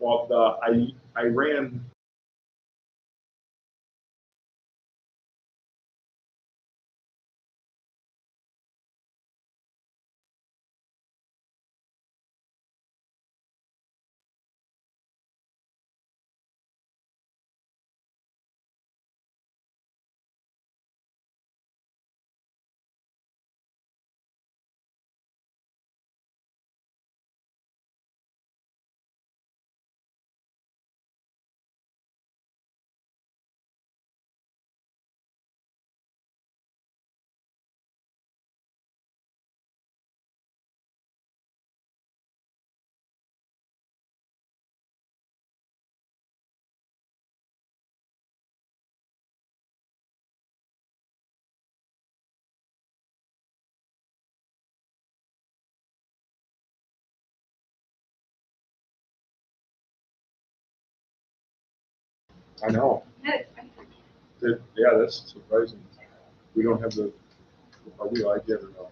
Well, I ran. I know. Yeah, that's surprising. We don't have the. Are we live yet or no?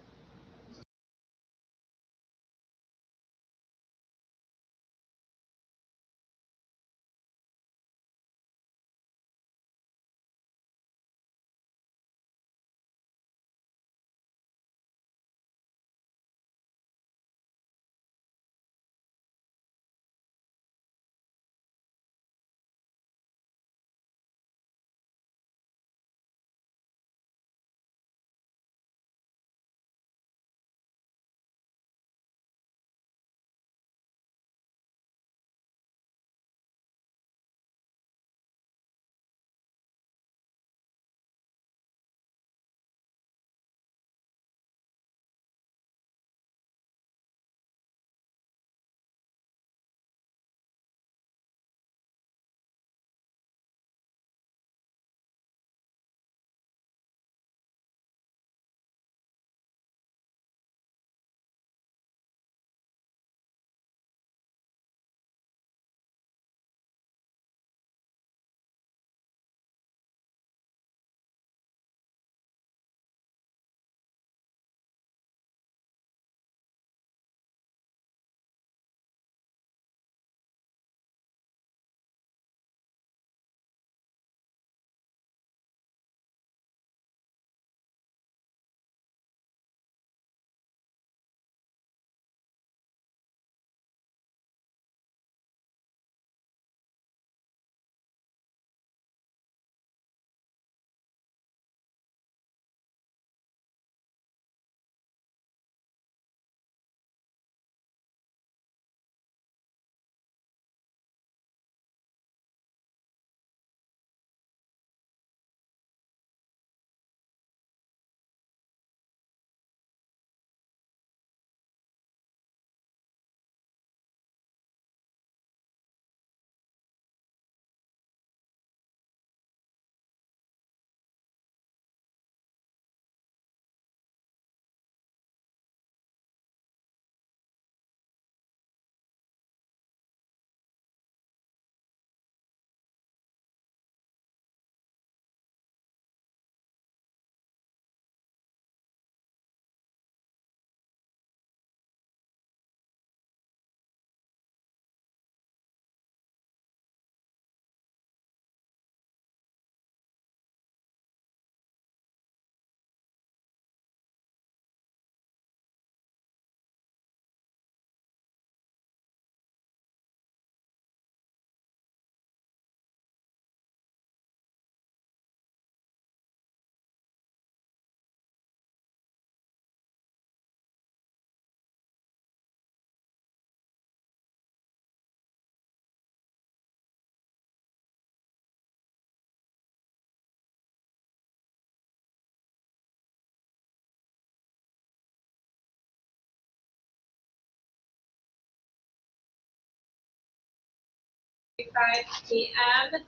PM.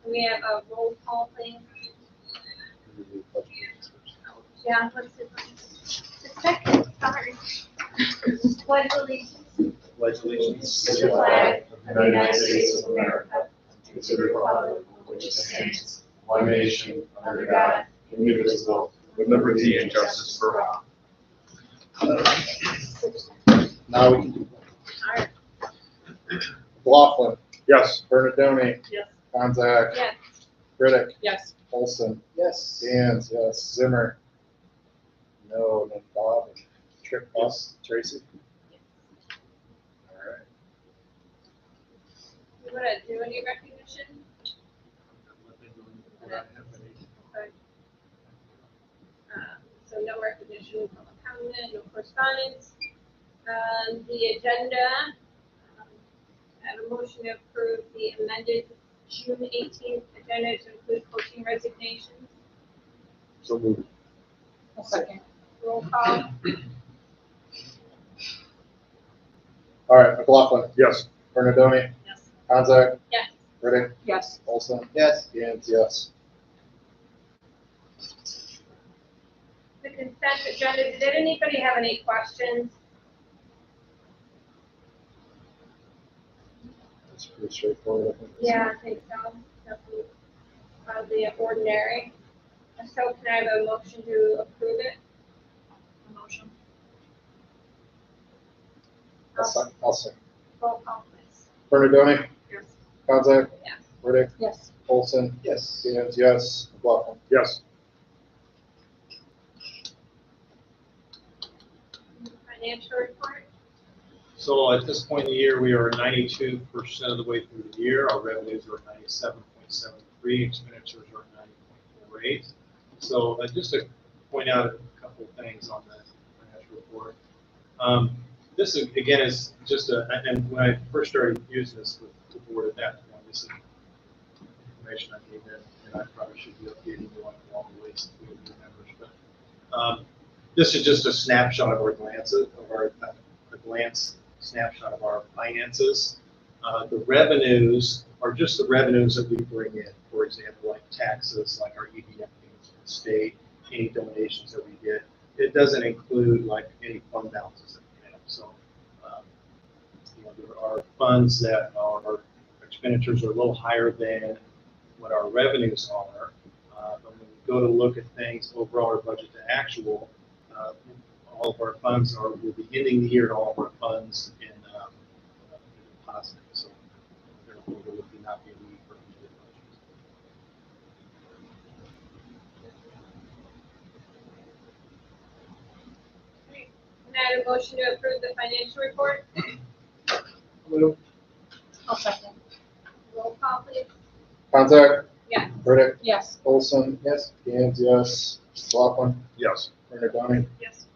We have a roll call thing. Yeah, what's it? The second, sorry. Pledge allegiance. Pledge allegiance To the flag of the United States of America, and to the republic for which it stands, one nation, under God, indivisible, with liberty and justice for all. Now we can do Alright. Laughlin. Yes. Bernadone, Yes. Konzak, Yes. Riddick, Yes. Olson, Yes. Gans, yes, Zimmer. No, and then Bob, and Trick, us, Tracy. All right. You want to do any recognition? Okay. So no recognition from accountant, no correspondence. The agenda, I have a motion to approve the amended June 18th agenda to include coaching resignations. So moved. A second. Roll call. All right, McLaughlin, Yes. Bernadone, Yes. Konzak, Yes. Riddick, Yes. Olson, Yes. Gans, yes. The consent agenda, did anybody have any questions? It's pretty straightforward, I think. Yeah, I think so. Nothing out of the ordinary. So can I have a motion to approve it? A motion. I'll second. Roll call, please. Bernadone, Yes. Konzak, Yes. Riddick, Yes. Olson, Yes. Gans, yes, McLaughlin. Yes. Financial report? So at this point in the year, we are 92% of the way through the year. Our revenues are 97.73, expenditures are 90.48. So just to point out a couple of things on the financial report. This is, again, is just and when I first started using this with the board at that point, this is information I gave them, and I probably should be updating you on along the way since we have new members. But this is just a snapshot of our glance snapshot of our finances. The revenues are just the revenues that we bring in. For example, like taxes, like our EDM payments from the state, any donations that we get. It doesn't include like any fund balances that we have. So, there are funds that our expenditures are a little higher than what our revenues are. But when we go to look at things overall, our budget to actual, all of our funds will be ending the year, and all of our funds in positive. So therefore, there would not be a need for immediate budget. Can I have a motion to approve the financial report? I'll second. Roll call, please. Konzak, Yes. Riddick, Yes. Olson, Yes. Gans, yes, McLaughlin, Yes. Bernadone. Yes.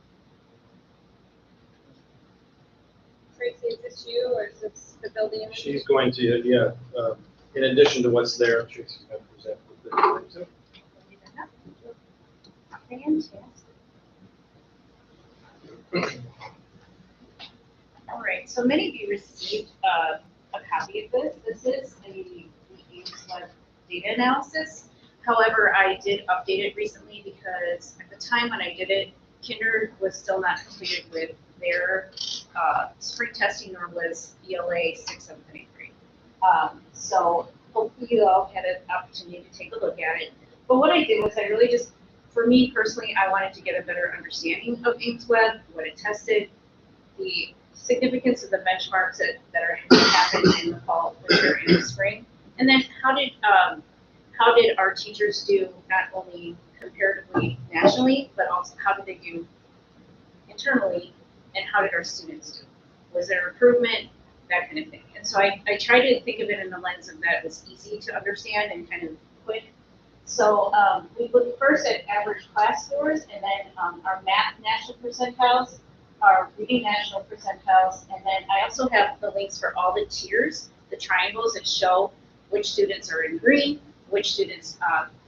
Tracy, is this you or is this the building? She's going to, in addition to what's there, she's going to present with the. Fantastic. All right, so many of you received a copy of this. This is the INFORMATIONAL data analysis. However, I did update it recently because at the time when I did it, Kinder was still not completed with their spring testing, nor was ELA 6, 7, and 8. So hopefully you all had an opportunity to take a look at it. But what I did was I really just, for me personally, I wanted to get a better understanding of INFORMATIONAL, what it tested, the significance of the benchmarks that are happening in the fall, winter, and the spring, and then how did our teachers do not only comparatively nationally, but also how did they do internally, and how did our students do? Was there improvement, that kind of thing? And so I try to think of it in the lens of that was easy to understand and kind of quick. So we look first at average class scores, and then our math national percentiles, our reading national percentiles, and then I also have the links for all the tiers, the triangles that show which students are in green, which students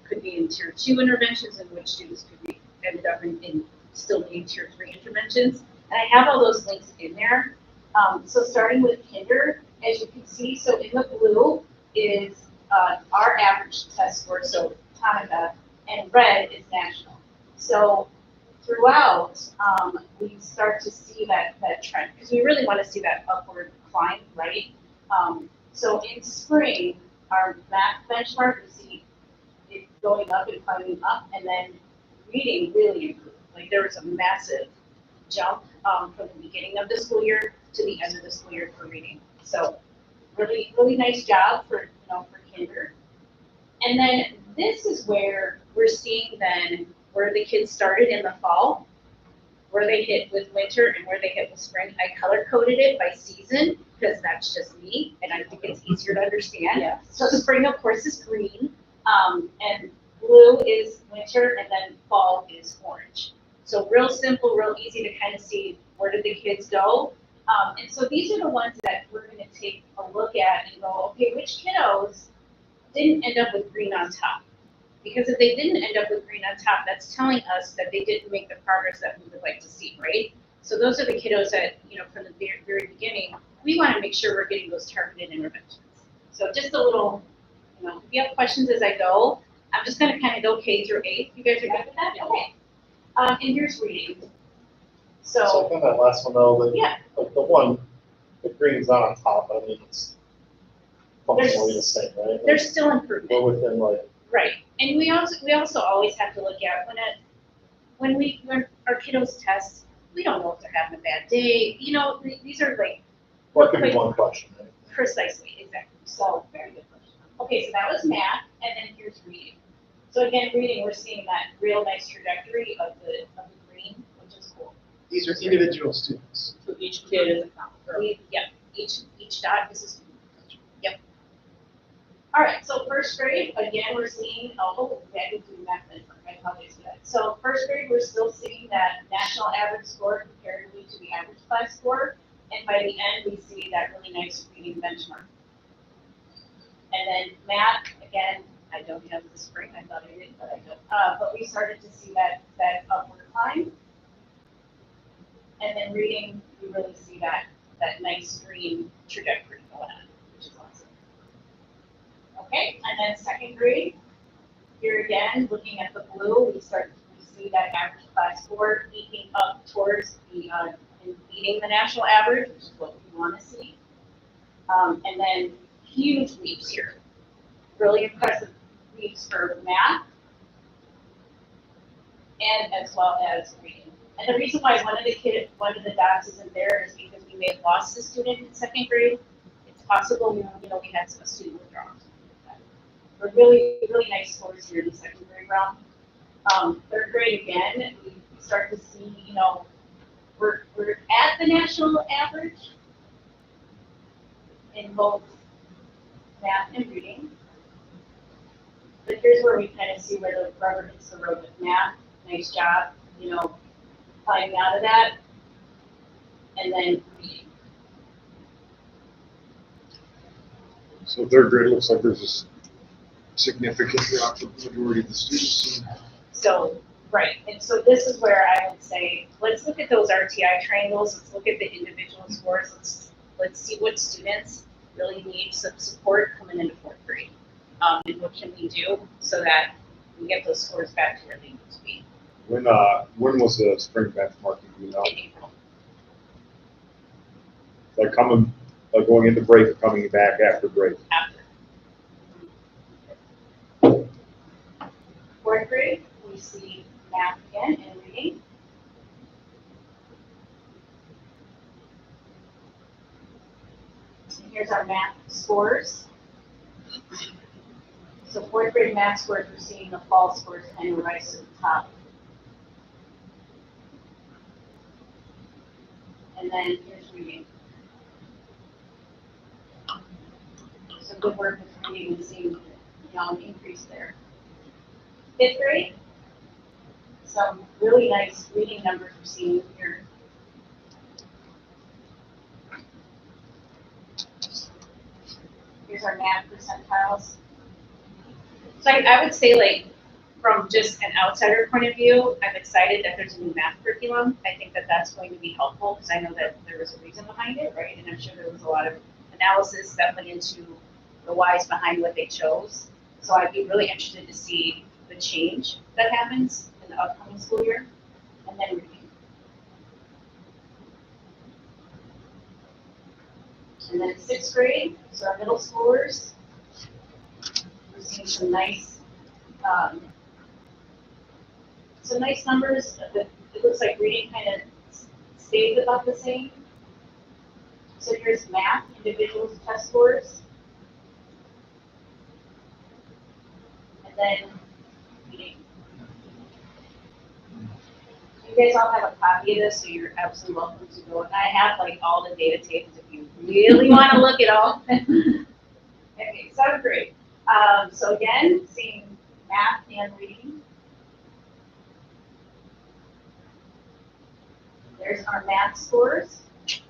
could be in tier 2 interventions, and which students could be ended up in still being tier 3 interventions. And I have all those links in there. So starting with Kinder, as you can see, so in the blue is our average test score, so Tonica, and red is national. So throughout, we start to see that trend, because we really want to see that upward climb, right? So in spring, our math benchmark, we see it going up and climbing up, and then reading really improved. Like there was a massive jump from the beginning of the school year to the end of the school year for reading. So really nice job for, for kinder. And then this is where we're seeing then where the kids started in the fall, where they hit with winter and where they hit with spring. I color coded it by season because that's just me and I think it's easier to understand. Yeah. So spring, of course, is green, and blue is winter, and then fall is orange. So real simple, real easy to kind of see where did the kids go. And so these are the ones that we're going to take a look at and go, okay, which kiddos didn't end up with green on top? Because if they didn't end up with green on top, that's telling us that they didn't make the progress that we would like to see, right? So those are the kiddos that, from the very, very beginning, we want to make sure we're getting those targeted interventions. So just a little, if you have questions as I go, I'm just going to kind of go K through 8. You guys are good with that? Okay. And here's reading. So So, kind of that last one though, yeah, like the green's not on top, I mean, it's functionally the same, right? there's still improvement. But within like, Right, and we also always have to look at when our kiddos test, we don't know if they're having a bad day, these are like. what could be one question, right? Precisely, exactly, so, very good question. Okay, so that was math, and then here's reading. So again, reading, we're seeing that real nice trajectory of the green, which is cool. These are individual students. So each kid is a count. Yep, each dot is a. All right, so first grade, again, we're seeing, I didn't do math, I apologize for that. So first grade, we're still seeing that national average score comparatively to the average class score. And by the end, we see that really nice reading benchmark. And then math, again, I don't have the spring, I thought I did, but I don't. But we started to see that upward climb. And then reading, we really see that nice green trajectory going on, which is awesome. Okay, and then second grade, here again, looking at the blue, we see that average class score eking up towards and beating the national average, which is what we want to see. And then huge leaps here. Really impressive leaps for math and as well as reading. And the reason why one of the dots isn't there is because we may have lost a student in second grade. It's possible, we had a student withdraw. But really, really nice scores here in the second grade round. Third grade again, we start to see, we're at the national average in both math and reading. But here's where we kind of see where the rubber hits the road with math. Nice job, climbing out of that. And then reading. So third grade looks like there's a significant drop for the majority of the students. So, right, and so this is where I would say, let's look at those RTI triangles, let's look at the individual scores, let's see what students really need some support coming into fourth grade. And what can we do so that we get those scores back to where they need to be. When was the spring benchmarking, In April. Like going into break or coming back after break? After. Fourth grade, we see math again and reading. And here's our math scores. So fourth grade math scores, we're seeing the fall scores kind of rise to the top. And then here's reading. So good work with reading and seeing, an increase there. Fifth grade, some really nice reading numbers we're seeing here. Here's our math percentiles. So I would say, like, from just an outsider point of view, I'm excited that there's a new math curriculum. I think that that's going to be helpful because I know that there was a reason behind it, right? And I'm sure there was a lot of analysis that went into the whys behind what they chose. So I'd be really interested to see the change that happens in the upcoming school year. And then reading. And then sixth grade, so our middle schoolers, we're seeing some nice numbers. It looks like reading kind of stays about the same. So here's math, individuals test scores. And then reading. You guys all have a copy of this, so you're absolutely welcome to go. And I have like all the data tables if you really want to look at all. Okay, so great. So again, seeing math and reading. There's our math scores. It's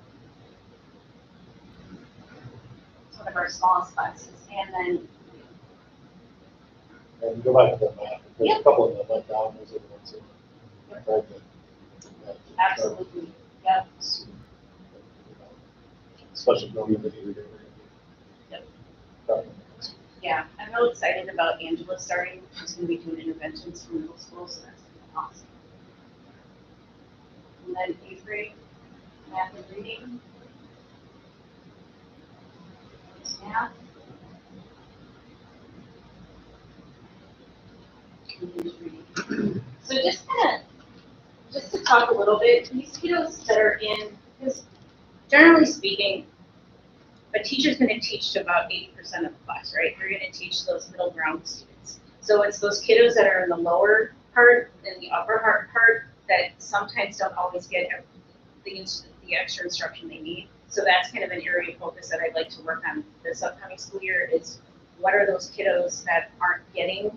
one of our smallest classes. And then And go back to the map, there's Yep. a couple of them went down, those are the ones that. Right, that- absolutely, yep. Especially knowing that you're doing. Yep. Yeah, I'm real excited about Angela starting. She's going to be doing interventions from middle school, so that's going to be awesome. And then 8th grade, math and reading. Math. And English reading. So just to talk a little bit, these kiddos that are in, because generally speaking, a teacher's going to teach to about 80% of the class, right? They're going to teach those middle ground students. So it's those kiddos that are in the lower part and the upper part that sometimes don't always get the extra instruction they need. So that's kind of an area of focus that I'd like to work on this upcoming school year is what are those kiddos that aren't getting,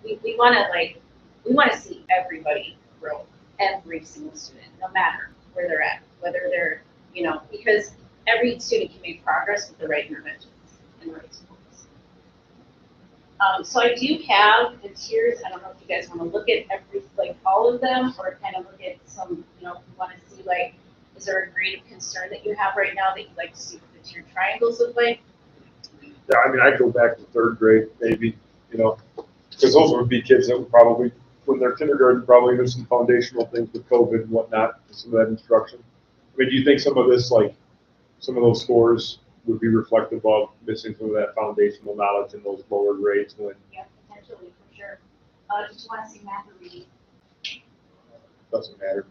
we want to see everybody grow, every single student, no matter where they're at, whether they're, because every student can make progress with the right interventions and the right supports. So I do have the tiers. I don't know if you guys want to look at all of them or kind of look at some, if you want to see is there a grade of concern that you have right now that you'd like to see what the tiered triangles look like? Yeah, I mean, I'd go back to 3rd grade, maybe, because those would be kids that would probably, when they're kindergarten, probably there's some foundational things with COVID and whatnot, some of that instruction. I mean, do you think some of this, some of those scores would be reflective of missing some of that foundational knowledge in those lower grades when? Yeah, potentially, for sure. Did you want to see math or reading? Doesn't matter.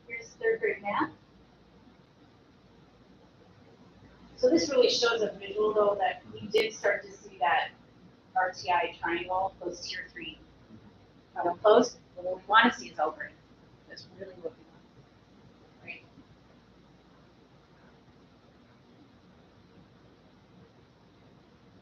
Here's 3rd grade math. So this really shows a visual, though, that we did start to see that RTI triangle, those tier 3 close. But what we want to see is all grade. That's really what we want, right?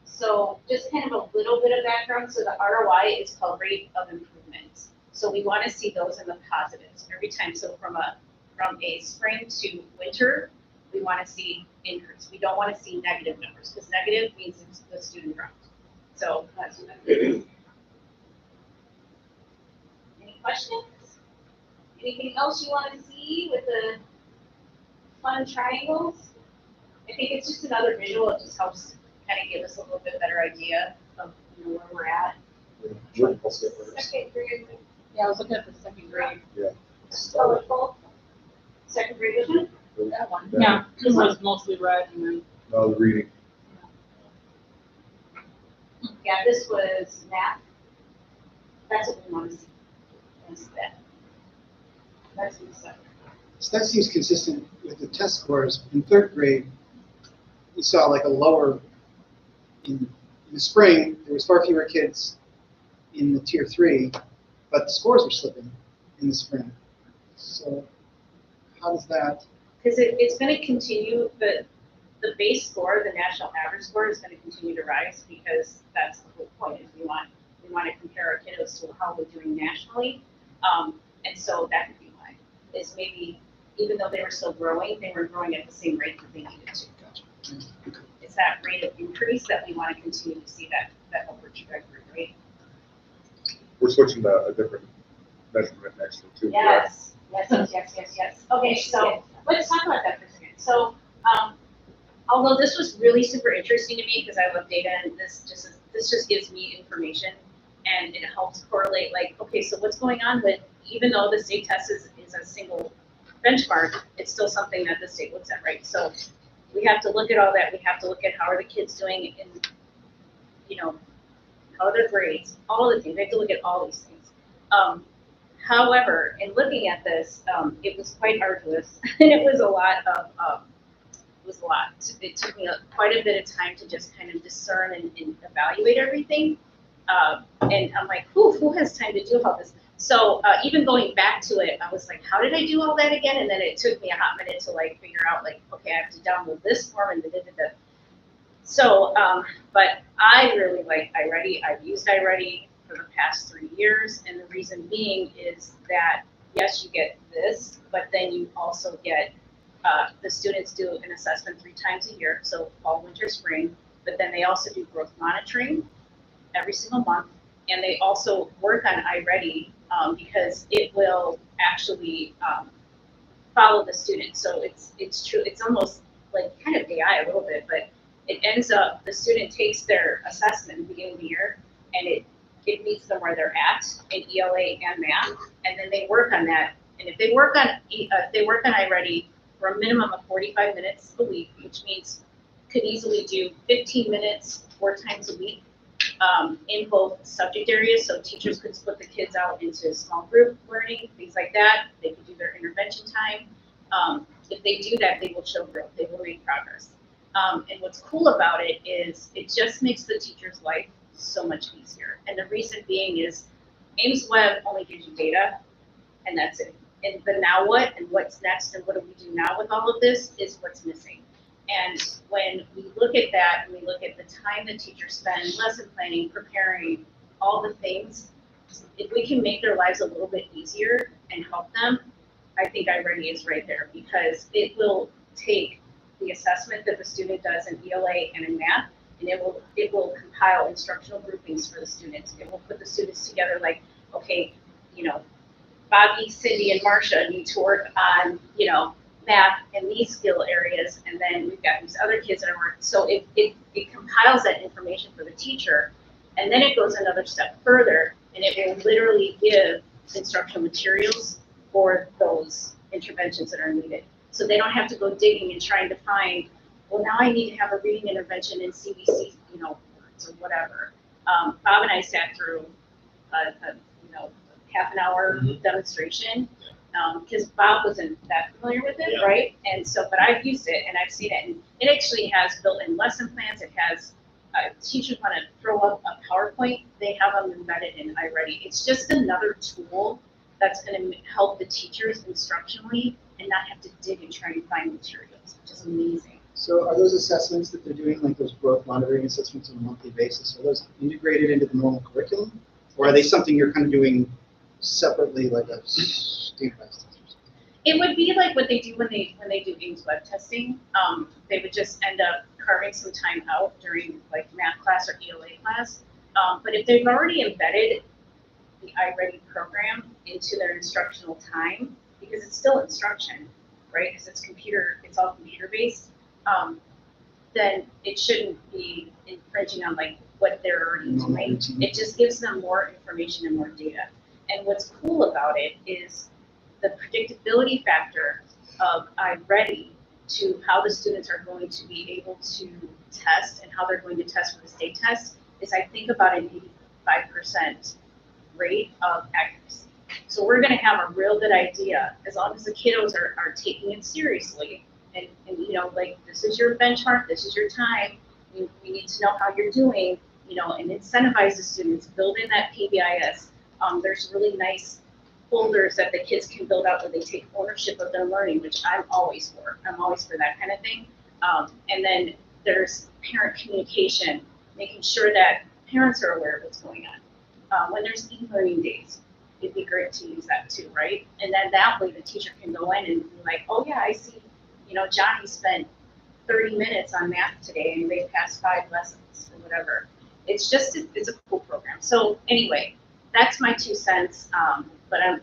So just kind of a little bit of background. So the ROI is called rate of improvement. So we want to see those in the positives every time. So from a spring to winter, we want to see increase. We don't want to see negative numbers because negative means it's the student dropped. So that's what that means. Any questions? Anything else you want to see with the fun triangles? I think it's just another visual. It just helps kind of give us a little bit better idea of where we're at. Second grade, Yeah, I was looking at the 2nd grade. colorful. 2nd grade vision? That one. Yeah, this was mostly red and then. No, the reading. Yeah, this was math. That's what we want to see. That's that. That's the second. So that seems consistent with the test scores. In 3rd grade, we saw a lower, in the spring, there was far fewer kids in the tier 3, but the scores were slipping in the spring. So how does that? Because it's going to continue, the base score, the national average score is going to continue to rise because that's the whole point is we want to compare our kiddos to how we're doing nationally. And so that could be why, is maybe even though they were still growing, they were growing at the same rate that they needed to. Gotcha. It's that rate of increase that we want to continue to see that upward trajectory, right? We're switching to a different measurement next year too. correct? Yes. Okay, so let's talk about that for a second. So, although this was really super interesting to me because I love data and this just gives me information and it helps correlate okay, so what's going on with, even though the state test is a single benchmark, it's still something that the state looks at, right? So we have to look at all that. We have to look at how are the kids doing in, how are their grades, all of the things. We have to look at all these things. However, in looking at this, it was quite arduous and it was a lot of was a lot. It took me quite a bit of time to just kind of discern and evaluate everything. And I'm like, who has time to do all this? So even going back to it, I was like, how did I do all that again? And then it took me a hot minute to like figure out like, okay, I have to download this form and da. So, but I really like iReady. I've used iReady for the past 3 years, and the reason being is that yes, you get this, but then you also get the students do an assessment 3 times a year, so fall, winter, spring. But then they also do growth monitoring every single month, and they also work on iReady because it will actually follow the student. So it's true. It's almost like kind of AI a little bit, but it ends up the student takes their assessment at the beginning of the year, and it meets them where they're at in ELA and math, and then they work on that. And if they work on iReady for a minimum of 45 minutes a week, which means could easily do 15 minutes 4 times a week in both subject areas. So teachers could split the kids out into small group learning, things like that. They could do their intervention time. If they do that, they will show growth. They will make progress. And what's cool about it is it just makes the teacher's life so much easier. And the reason being is Ames Web only gives you data, and that's it. And the now what and what's next and what do we do now with all of this is what's missing. And when we look at that and we look at the time that teachers spend lesson planning, preparing, all the things, if we can make their lives a little bit easier and help them, I think iReady is right there, because it will take the assessment that the student does in ELA and in math, and it will compile instructional groupings for the students. It will put the students together like, okay, you know, Bobby, Cindy, and Marcia need to work on, you know, math and these skill areas, and then we've got these other kids that are working. So it compiles that information for the teacher, and then it goes another step further, and it will literally give instructional materials for those interventions that are needed. So they don't have to go digging and trying to find, well, now I need to have a reading intervention in CBC, you know, words or whatever. Bob and I sat through you know, half an hour demonstration because Bob wasn't that familiar with it, right? And so, but I've used it and I've seen it, and it actually has built-in lesson plans. It has teachers want to throw up a PowerPoint, they have them embedded in iReady. It's just another tool that's going to help the teachers instructionally and not have to dig and try and find materials, which is amazing. So are those assessments that they're doing, like those growth monitoring assessments on a monthly basis, are those integrated into the normal curriculum? Or are they something you're kind of doing separately, like a standardized test? It would be like what they do when they do Ames Web testing. They would just end up carving some time out during like math class or ELA class. But if they've already embedded the iReady program into their instructional time, because it's still instruction, right? Because it's all computer based. Then it shouldn't be infringing on like what they're already doing. It just gives them more information and more data. And what's cool about it is the predictability factor of iReady to how the students are going to be able to test and how they're going to test for the state test is I think about an 85% rate of accuracy. So we're going to have a real good idea as long as the kiddos are taking it seriously. And you know, like, this is your benchmark, this is your time, we need to know how you're doing, you know, and incentivize the students, build in that PBIS. There's really nice folders that the kids can build out where they take ownership of their learning, which I'm always for. I'm always for that kind of thing. And then there's parent communication, making sure that parents are aware of what's going on. When there's e-learning days, it'd be great to use that too, right? And then that way the teacher can go in and be like, oh yeah, I see, you know, Johnny spent 30 minutes on math today and they passed 5 lessons or whatever. It's just, it's a cool program. So anyway, that's my 2 cents. But I'm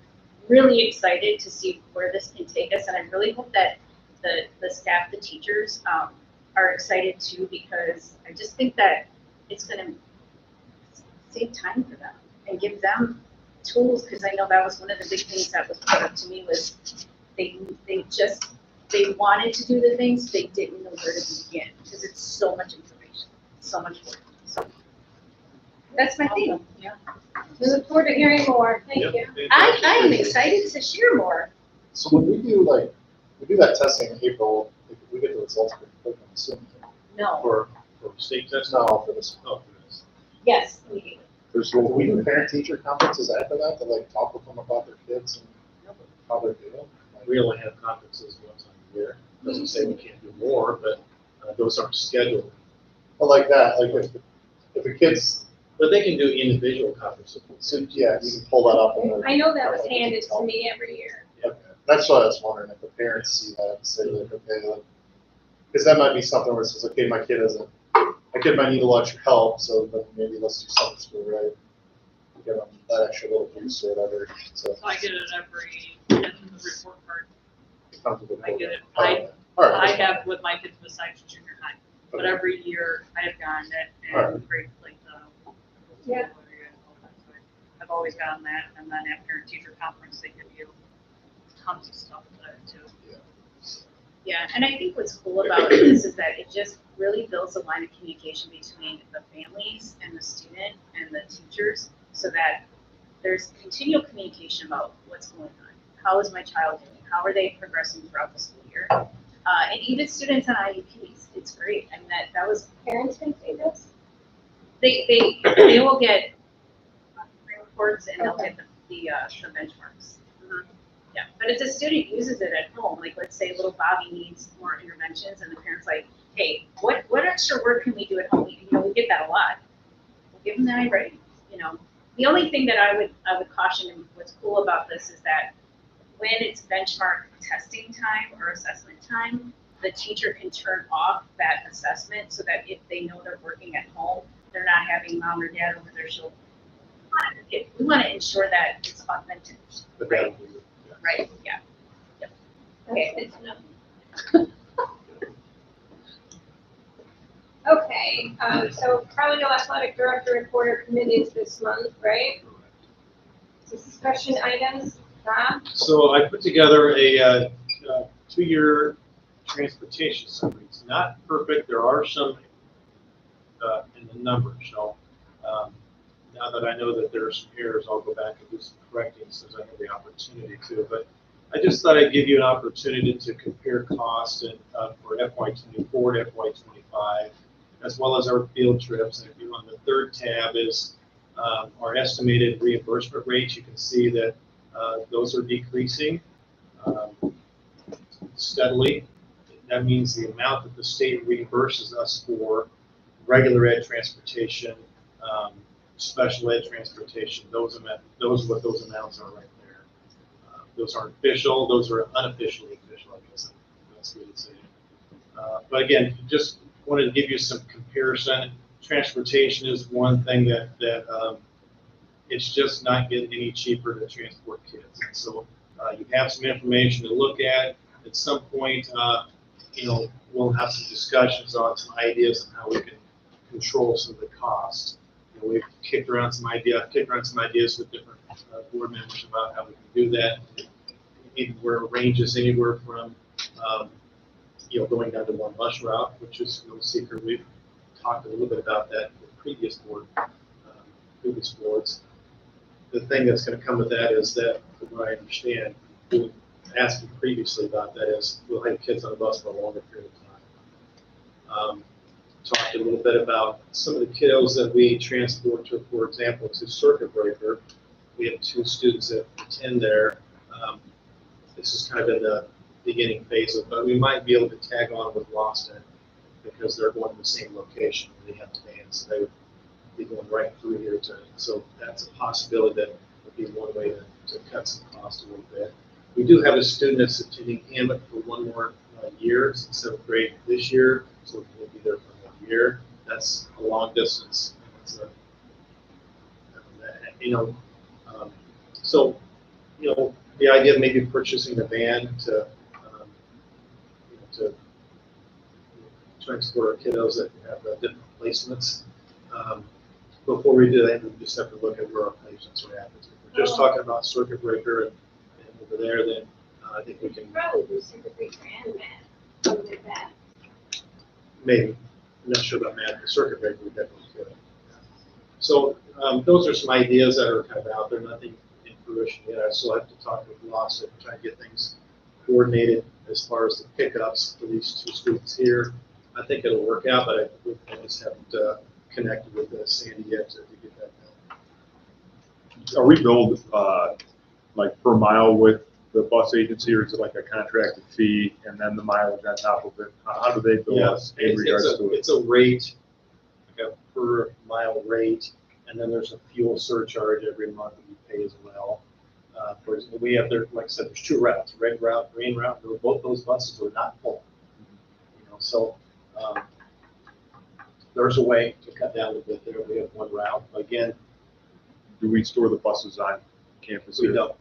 really excited to see where this can take us. And I really hope that the staff, the teachers are excited too, because I just think that it's going to save time for them and give them tools. Because I know that was one of the big things that was put up to me was they wanted to do the things, they didn't know where to begin because it's so much information, so much work. So that's my thing. Yeah. We look forward to hearing more. Thank you. I am excited to share more. So when we do like we do that testing in April, we get the results pretty quick, I'm assuming. No, For state test? No, for this. Oh, for this. yes, we do. There's Do we do parent-teacher conferences after that to like talk with them about their kids and how they're doing? Like, We only have conferences once a year. Doesn't say we can't do more, but those aren't scheduled. But like that, like if a kid's, But they can do individual conferences. so yeah, you can pull that up in the. I know that was handed to me every year. Okay. That's what I was wondering, if the parents see that and say like, okay, like, because that might be something where it says, okay, my kid might need a lot of extra help, so then maybe let's do summer school, right? Give them that extra little boost or whatever, so. So I get it every, in the report card. I get it. All I right. have with my kids besides junior high, but every year I have gotten it Alright. and grade like the. Yeah. I've always gotten that, and then at parent-teacher conference, they give you tons of stuff there too. Yeah, and I think what's cool about this is that it just really builds a line of communication between the families and the student and the teachers, so that there's continual communication about what's going on. How is my child doing? How are they progressing throughout the school year? And even students on IEPs, it's great. I mean, that was, Parents can say this? they will get reports and they'll get the benchmarks. Yeah, but if the student uses it at home, like let's say little Bobby needs more interventions and the parent's like, hey, what extra work can we do at home? You know, we get that a lot. We'll give them the handwriting, you know. The only thing that I would caution, and what's cool about this is that when it's benchmark testing time or assessment time, the teacher can turn off that assessment so that if they know they're working at home, they're not having mom or dad over their shoulder. We want to ensure that it's authentic, But right? that'll be- yeah. Right, yeah. Yep. Okay. That's good to know. Okay, so probably no athletic director report or committees this month, right? Discussion items, Rob? So I put together a 2-year transportation summary. It's not perfect. There are some in the numbers. So now that I know that there are some errors, I'll go back and do some correcting since I have the opportunity to. But I just thought I'd give you an opportunity to compare costs and, for FY24 to FY25, as well as our field trips. And if you're on the third tab is our estimated reimbursement rates. You can see that those are decreasing steadily. That means the amount that the state reimburses us for regular ed transportation, special ed transportation, those are what those amounts are right there. Those aren't official, those are unofficially official, I guess that's good to say. But again, just wanted to give you some comparison. Transportation is one thing that it's just not getting any cheaper to transport kids. And so you have some information to look at. At some point, we'll have some discussions on some ideas on how we can control some of the costs. We've kicked around some ideas with different board members about how we can do that. Where it ranges anywhere from, going down to one bus route, which is no secret. We've talked a little bit about that with previous boards. The thing that's going to come with that is that, from what I understand, we asked you previously about that, is we'll have kids on a bus for a longer period of time. Talked a little bit about some of the kiddos that we transport to, for example, to Circuit Breaker. We have 2 students that attend there. This is kind of in the beginning phase of, but we might be able to tag on with Boston because they're going to the same location. They have the van, so they would be going right through here so that's a possibility that would be one way to cut some costs a little bit. We do have a student that's attending Hammett for one more year, it's in 7th grade this year, so we'll be there for 1 year. That's a long distance. The idea of maybe purchasing a van to transport our kiddos that have different placements. Before we do that, we just have to look at where our placements are at. If we're just talking about Circuit Breaker and over there, then I think we can Probably do Circuit Breaker and Matt, with that. maybe. I'm not sure about Matt, but Circuit Breaker we definitely could. So those are some ideas that are kind of out there, nothing in fruition yet. I still have to talk with Lost and try to get things coordinated as far as the pickups for these two students here. I think it'll work out, but I just haven't connected with Sandy yet to get that done. Are we billed, like per mile with the bus agency, or is it like a contracted fee and then the mileage on top of it? How do they bill us in regards to it? It's a rate, like a per mile rate, and then there's a fuel surcharge every month that we pay as well. For example, we have there, like I said, there's two routes, red route, green route. Both those buses are not full. So there's a way to cut down a bit there. We have one route. Again, Do we store the buses on campus we here? don't.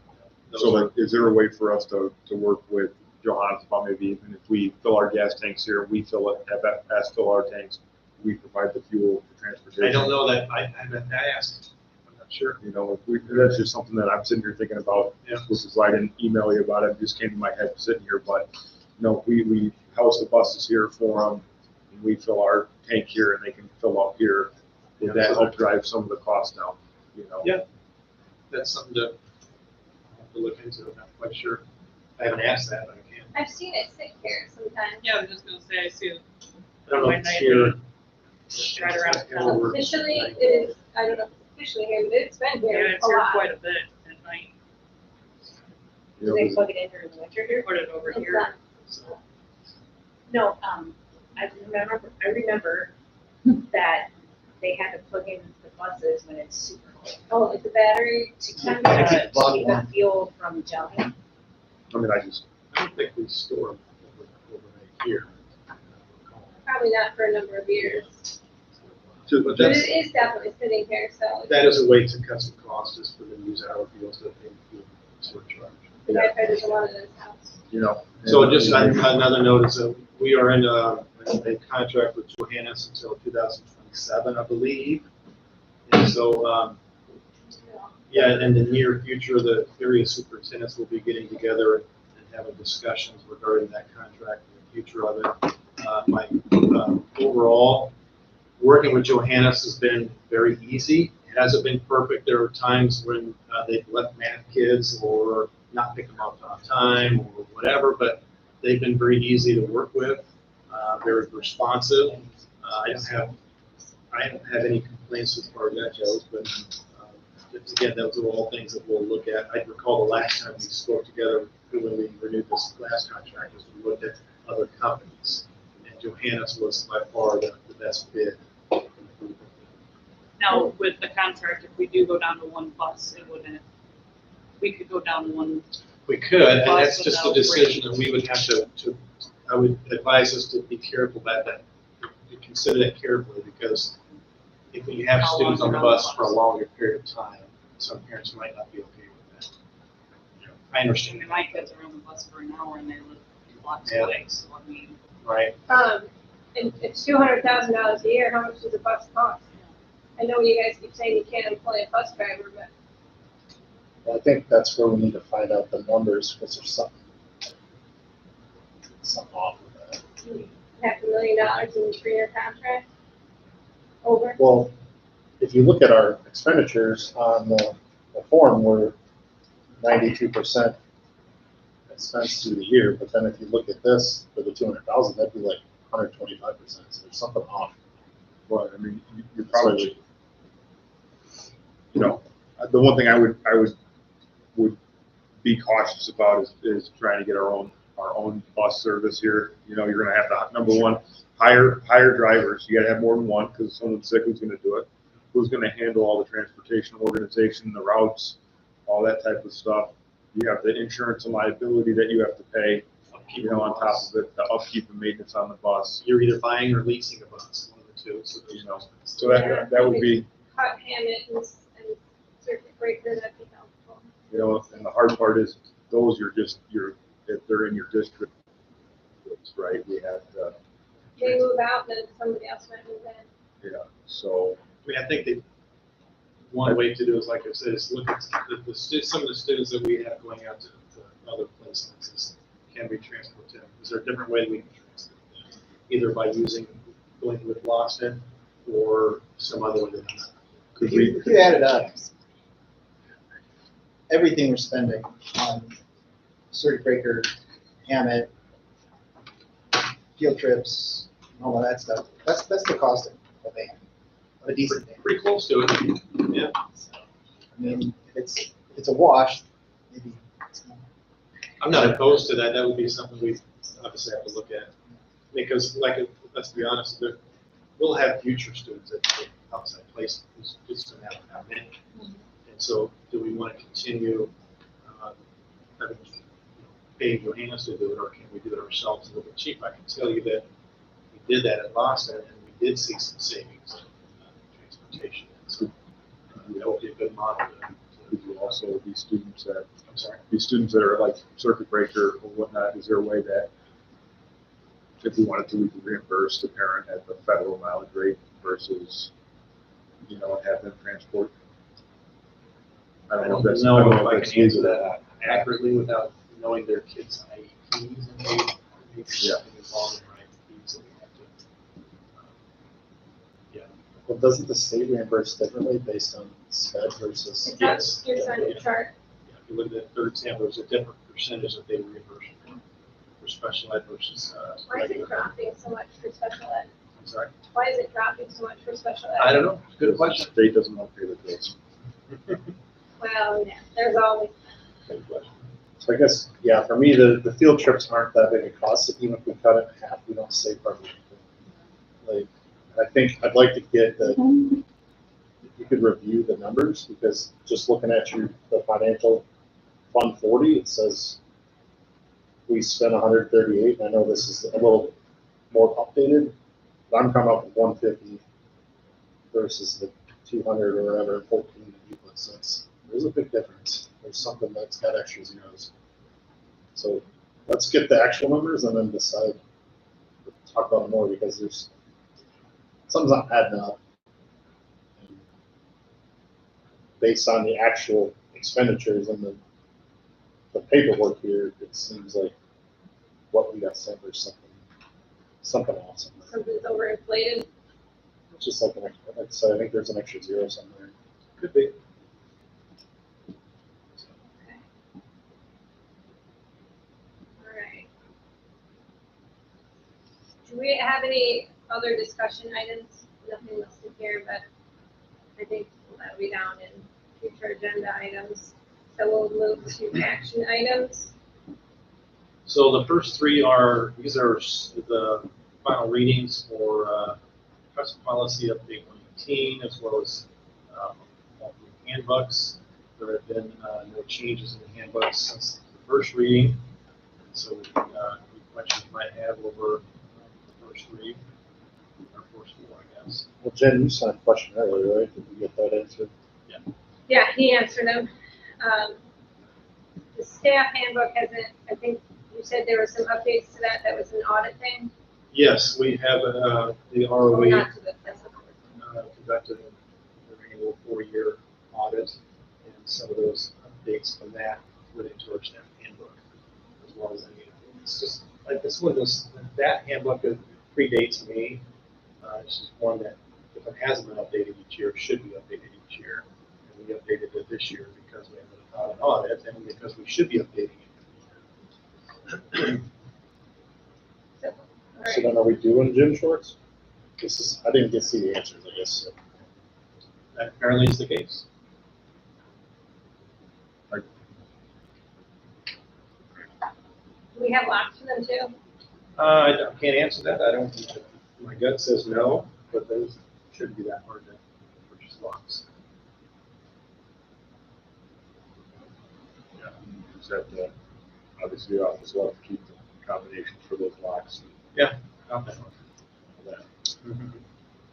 So like, is there a way for us to work with Johannes about maybe even if we fill our gas tanks here, we fill it, have us fill our tanks, we provide the fuel for transportation? I don't know that. I haven't asked. I'm not sure. You know, that's just something that I'm sitting here thinking about, Yeah. which is why I didn't email you about it. It just came to my head sitting here, but no, we house the buses here for them, and we fill our tank here, and they can fill up here. Would that help drive some of the costs down? You know? Yeah. That's something to look into. I'm not quite sure. I haven't asked that, but I can. I've seen it sit here sometimes. Yeah, I was just gonna say, I see it I don't know if it's here. right around It's town. over. Officially, it is, I don't know if it's officially here, but it's been Yeah, here it's a here lot. quite a bit at night. You Do know, they plug it in during the winter here? Put it over It's here. not- No, I remember that they had to plug in the buses when it's super cold Oh, like the battery. to keep body the fuel from gelling. I mean, I don't think we store them overnight here. Probably not for a number of years. But But that's, it is definitely sitting here, so. that is a way to cut some costs, is for them to use our fuel to pay fuel surcharge. The Wi-Fi does a lot of this house. you know. So just another note is that we are in a contract with Johannes until 2027, I believe. And so, yeah, in the near future, the area superintendents will be getting together and having discussions regarding that contract and the future of it. Overall, working with Johannes has been very easy. It hasn't been perfect. There are times when they've left math kids or not picked them up on time or whatever, but they've been very easy to work with, very responsive. I haven't had any complaints as far as that goes, but again, those are all things that we'll look at. I recall the last time we spoke together when we renewed this last contract, is we looked at other companies, and Johannes was by far the best bid. Now, with the contract, if we do go down to one bus, it wouldn't, we could go down to one. We could, and that's Bus just a without decision that we would have to, I would advise us to be careful about that, to consider that carefully, because if you have How students on long the they're on bus the for a bus. longer period of time, some parents might not be okay with that. I I understand, mean, my kids are on the bus for an hour and they live blocks Yeah. away, so I mean. right? And it's $200,000 a year, how much does a bus cost? I know you guys keep saying you can't employ a bus driver, but I think that's where we need to find out the numbers, because there's something off with that. $500,000 in a 3-year contract? Over? Well, if you look at our expenditures on the form, we're 92% expense through the year, but then if you look at this for the 200,000, that'd be like 125%, so there's something off. But, I mean, you're probably, you know, the one thing I would be cautious about is trying to get our own bus service here. You know, you're gonna have to, number one, hire drivers. You gotta have more than one, because if someone's sick, who's gonna do it? Who's gonna handle all the transportation organization, the routes, all that type of stuff? You have the insurance and liability that you have to pay, you know, on top of it, the upkeep and maintenance on the bus. You're either buying or leasing a bus, one of the two, so there's no. So that would be, Cut Hammett and circuit breaker, that'd be helpful. you know, and the hard part is those are just if they're in your district, right? We have, They move out, then somebody else might move in. yeah, so, I mean, I think that one way to do is, like I said, is look at some of the students that we have going out to other placements, is can we transport them? Is there a different way that we can transport them? Either by going with Boston or some other way that I'm not. could If we, you add it up, everything we're spending on circuit breaker, Hammett, field trips, all of that stuff. That's the cost of a van, of a decent van. Pretty close to it. Yeah. So, I mean, if it's a wash, maybe it's not. I'm not opposed to that. That would be something we obviously have to look at. Because, let's be honest, we'll have future students at the outside place who's just going to have how many. And so, do we want to continue having paying Johannes to do it, or can we do it ourselves a little bit cheaper? I can tell you that we did that at Boston, and we did see some savings in transportation. So, that would be a good model. Could you also, these students that, I'm sorry. these students that are like circuit breaker or whatnot, is there a way that if we wanted to, we could reimburse the parent at the federal mileage rate versus, have them transport? I don't know if that's, I don't know if that's answer legal. that accurately without knowing their kids' IEPs and maybe something involved in our IEPs that we have to. Well, doesn't the state reimburse differently based on sped versus? It's not, here's on your chart. Yeah, if you look at that third sample, there's a different percentage that they reimburse for special ed versus Why is it regular. dropping so much for special ed? I'm sorry? Why is it dropping so much for special ed? I don't know. Good question. The state doesn't want to pay the bills. Well, yeah, there's always, Good question. So I guess, yeah, for me, the field trips aren't that big a cost. Even if we cut it in half, we don't save hardly anything. Like, I think I'd like to get if you could review the numbers, because just looking at the financial fund 40, it says we spent 138. I know this is a little more updated, but I'm coming up with 150 versus the 200 or whatever, 14 that you put. So there's a big difference. There's something that's got extra zeros. So let's get the actual numbers and then decide, talk about it more, because there's something's not adding up. And based on the actual expenditures and the paperwork here, it seems like what we got sent or something else. something's overinflated. It's just like like I said, I think there's an extra zero somewhere. Could be. All right. Do we have any other discussion items? Nothing listed here, but I think that'll be down in future agenda items. So we'll move to action items. So the first three these are the final readings for press policy update 118, as well as handbooks. There have been no changes in the handbooks since the first reading. So any questions you might have over the first read, or first four, I guess. Well, Jen, you signed a question earlier, right? Did we get that answered? Yeah, he answered them. The staff handbook hasn't, I think you said there were some updates to that. That was an audit thing? Yes, we have the Or ROE not to the, that's the conducted an annual 4-year audit, and some of those updates from that went into our staff handbook, as well as any. It's just like this one, that handbook that predates me. It's just one that, if it hasn't been updated each year, should be updated each year. And we updated it this year because we have an audit, and because we should be updating it. all So right. then are we doing gym shorts? I didn't get to see the answers, I guess. So. That apparently is the case. Do we have locks for them too? I can't answer that. I don't. My gut says no, but those shouldn't be that hard to purchase locks. Yeah, just have to, obviously, the office will have to keep the combinations for those locks. Yeah, not that one.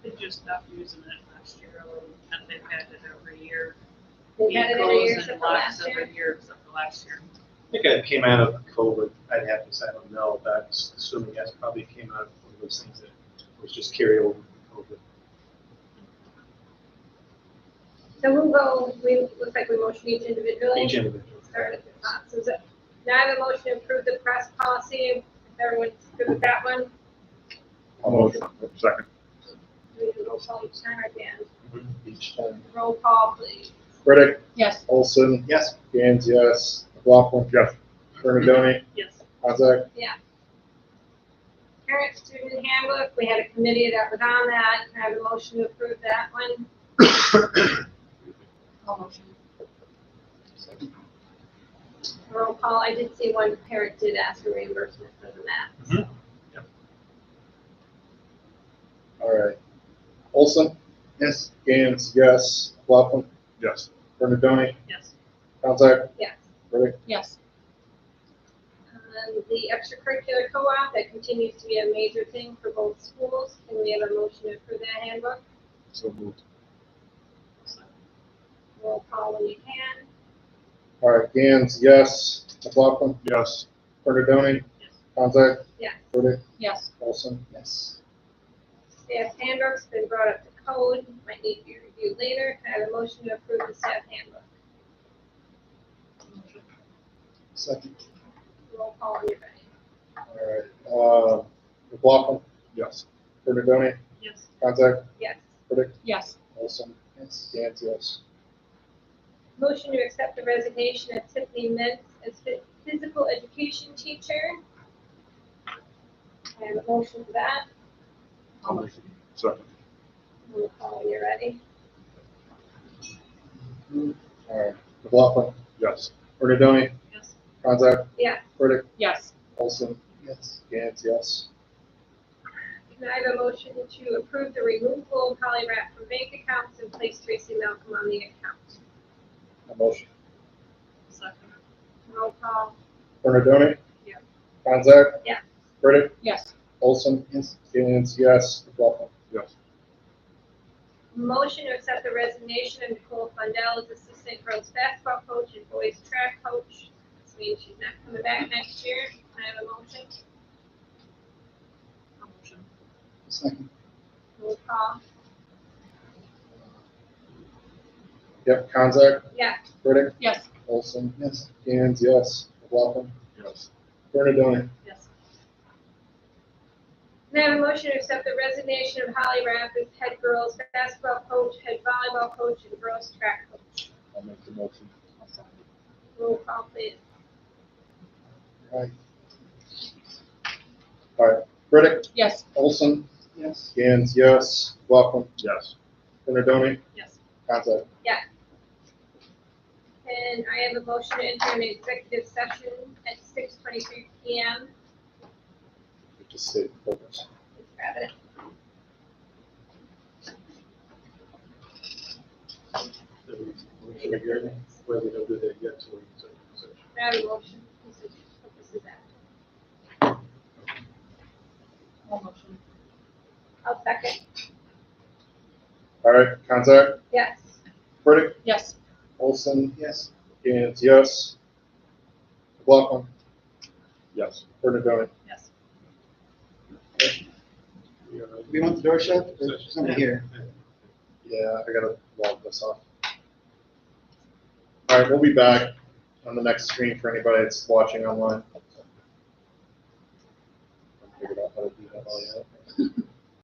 They just stopped using it last year, and they've had it every year. They had it every year Vehicles except and for locks last year. every year except for last year. I think it came out of COVID. I'd have to say I don't know, but I'm assuming that probably came out of one of those things that was just carryover from COVID. So we'll go, looks like we motion each individually. Each individual. Start at the top. So now I have a motion to approve the press policy. If everyone's good with that one, Motion, second. we can roll call each time at the end. Each time. Roll call, please. Riddick, Yes. Olson, Yes. Gans, yes. McLaughlin, Yes. Bernadone, Yes. Contact? Yeah. Parent-Student Handbook, we had a committee that was on that. Can I have a motion to approve that one? I'll motion. Roll call, I did see one parent did ask for reimbursement for the math. All right. Olson? Yes. Gaines, yes. McLaughlin? Yes. Bernadoni? Yes. Contact? Yes. Riddick? Yes. The extracurricular co-op, that continues to be a major thing for both schools. Can we have a motion to approve that handbook? So moved. Roll call when you can. All right. Gaines, yes. McLaughlin? Yes. Bernadoni? Yes. Contact? Yes. Riddick? Yes. Olson? Yes. Staff handbook's been brought up to code, might need to be reviewed later. Can I have a motion to approve the staff handbook? Second. Roll call when you're ready. All right. McLaughlin? Yes. Bernadoni? Yes. Contact? Yes. Riddick? Yes. Olson? Yes. Gaines, yes. Motion to accept the resignation of Tiffany Mintz as physical education teacher. I have a motion for that. I'll motion. Second. Roll call when you're ready. All right. McLaughlin? Yes. Bernadoni? Yes. Contact? Yes. Riddick? Yes. Olson? Yes. Gaines, yes. Can I have a motion to approve the removal of Holly Rat from bank accounts and place Tracy Malcolm on the account? A motion. Second. Roll call. Bernadoni? Yeah. Contact? Yeah. Riddick? Yes. Olson? Yes. Gaines, yes. McLaughlin? Yes. Motion to accept the resignation of Nicole Fundell as assistant girls basketball coach and boys track coach. This means she's not coming back next year. Can I have a motion? I'll motion. Second. Roll call. Yep. Contact? Yeah. Riddick? Yes. Olson? Yes. Gaines, yes. McLaughlin? Yes. Bernadoni? Yes. Can I have a motion to accept the resignation of Holly Rapp as head girls basketball coach, head volleyball coach, and girls track coach? I'll make the motion. Roll call, please. All right. All right. Riddick? Yes. Olson? Yes. Gaines, yes. McLaughlin? Yes. Bernadoni? Yes. Contact? Yeah. And I have a motion to enter an executive session at 6:23 PM. Just say focus. Let's grab it. Whether we don't do that yet, so we can. I have a motion. This is that. I'll motion. I'll second. All right. Contact? Yes. Riddick? Yes. Olson? Yes. Gaines, yes. McLaughlin? Yes. Bernadoni? Yes. We want the door shut? There's somebody here. Yeah, I gotta log this off. All right, we'll be back on the next screen for anybody that's watching online. I figured out how to do that all yet.